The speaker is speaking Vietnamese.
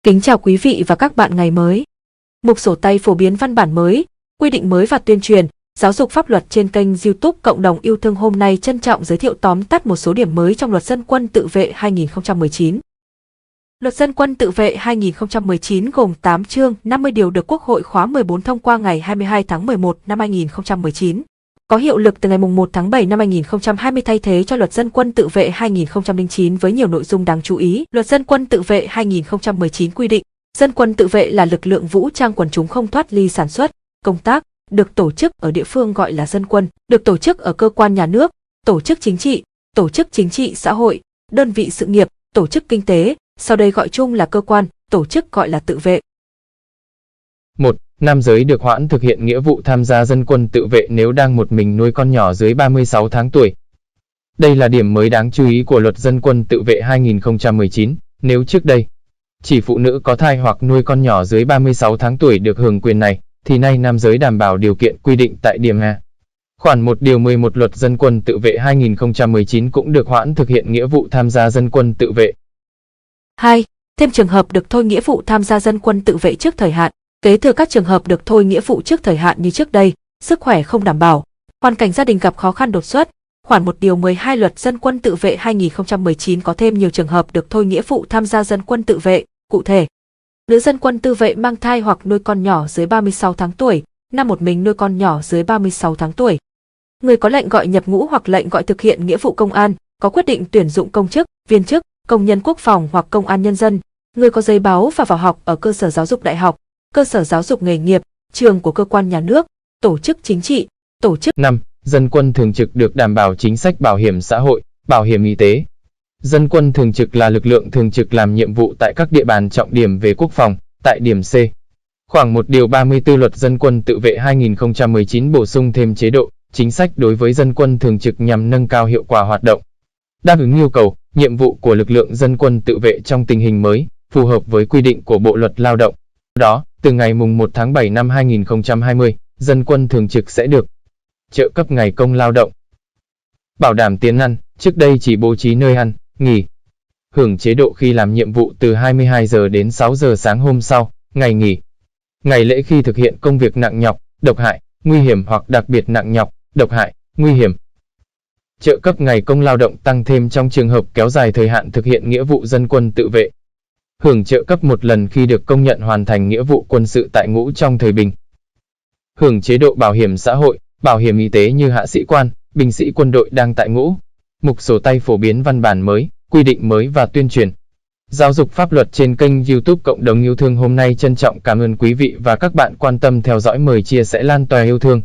Kính chào quý vị và các bạn ngày mới. Mục sổ tay phổ biến văn bản mới, quy định mới và tuyên truyền, giáo dục pháp luật trên kênh YouTube Cộng đồng yêu thương hôm nay trân trọng giới thiệu tóm tắt một số điểm mới trong Luật Dân quân tự vệ 2019. Luật Dân quân tự vệ 2019 gồm 8 chương, 50 điều được Quốc hội khóa 14 thông qua ngày 22 tháng 11 năm 2019. Có hiệu lực từ ngày 1 tháng 7 năm 2020 thay thế cho Luật Dân quân tự vệ 2009 với nhiều nội dung đáng chú ý. Luật Dân quân tự vệ 2019 quy định, dân quân tự vệ là lực lượng vũ trang quần chúng không thoát ly sản xuất, công tác, được tổ chức ở địa phương gọi là dân quân, được tổ chức ở cơ quan nhà nước, tổ chức chính trị xã hội, đơn vị sự nghiệp, tổ chức kinh tế, sau đây gọi chung là cơ quan, tổ chức gọi là tự vệ. 1. Nam giới được hoãn thực hiện nghĩa vụ tham gia dân quân tự vệ nếu đang một mình nuôi con nhỏ dưới 36 tháng tuổi. Đây là điểm mới đáng chú ý của Luật Dân quân tự vệ 2019. Nếu trước đây, chỉ phụ nữ có thai hoặc nuôi con nhỏ dưới 36 tháng tuổi được hưởng quyền này, thì nay nam giới đảm bảo điều kiện quy định tại điểm A. Khoản 1 điều 11 Luật Dân quân tự vệ 2019 cũng được hoãn thực hiện nghĩa vụ tham gia dân quân tự vệ. 2. Thêm trường hợp được thôi nghĩa vụ tham gia dân quân tự vệ trước thời hạn. Kế thừa các trường hợp được thôi nghĩa vụ trước thời hạn như trước đây, sức khỏe không đảm bảo, hoàn cảnh gia đình gặp khó khăn đột xuất. Khoản 1 điều 12 Luật Dân quân tự vệ 2019 có thêm nhiều trường hợp được thôi nghĩa vụ tham gia dân quân tự vệ, cụ thể: nữ dân quân tự vệ mang thai hoặc nuôi con nhỏ dưới 36 tháng tuổi, nam một mình nuôi con nhỏ dưới 36 tháng tuổi. Người có lệnh gọi nhập ngũ hoặc lệnh gọi thực hiện nghĩa vụ công an, có quyết định tuyển dụng công chức, viên chức, công nhân quốc phòng hoặc công an nhân dân, người có giấy báo và vào học ở cơ sở giáo dục đại học, cơ sở giáo dục nghề nghiệp, trường của cơ quan nhà nước, tổ chức chính trị, tổ chức. 5. Dân quân thường trực được đảm bảo chính sách bảo hiểm xã hội, bảo hiểm y tế. Dân quân thường trực là lực lượng thường trực làm nhiệm vụ tại các địa bàn trọng điểm về quốc phòng, tại điểm C. Khoảng 1 điều 34 Luật Dân quân tự vệ 2019 bổ sung thêm chế độ, chính sách đối với dân quân thường trực nhằm nâng cao hiệu quả hoạt động, đáp ứng yêu cầu, nhiệm vụ của lực lượng dân quân tự vệ trong tình hình mới, phù hợp với quy định của Bộ Luật Lao động. Đó, từ ngày 1 tháng 7 năm 2020, dân quân thường trực sẽ được trợ cấp ngày công lao động, bảo đảm tiền ăn, trước đây chỉ bố trí nơi ăn, nghỉ, hưởng chế độ khi làm nhiệm vụ từ 22 giờ đến 6 giờ sáng hôm sau, ngày nghỉ, ngày lễ khi thực hiện công việc nặng nhọc, độc hại, nguy hiểm hoặc đặc biệt nặng nhọc, độc hại, nguy hiểm. Trợ cấp ngày công lao động tăng thêm trong trường hợp kéo dài thời hạn thực hiện nghĩa vụ dân quân tự vệ. Hưởng trợ cấp một lần khi được công nhận hoàn thành nghĩa vụ quân sự tại ngũ trong thời bình. Hưởng chế độ bảo hiểm xã hội, bảo hiểm y tế như hạ sĩ quan, binh sĩ quân đội đang tại ngũ. Mục sổ tay phổ biến văn bản mới, quy định mới và tuyên truyền giáo dục pháp luật trên kênh YouTube Cộng đồng yêu thương hôm nay trân trọng cảm ơn quý vị và các bạn quan tâm theo dõi, mời chia sẻ lan tỏa yêu thương.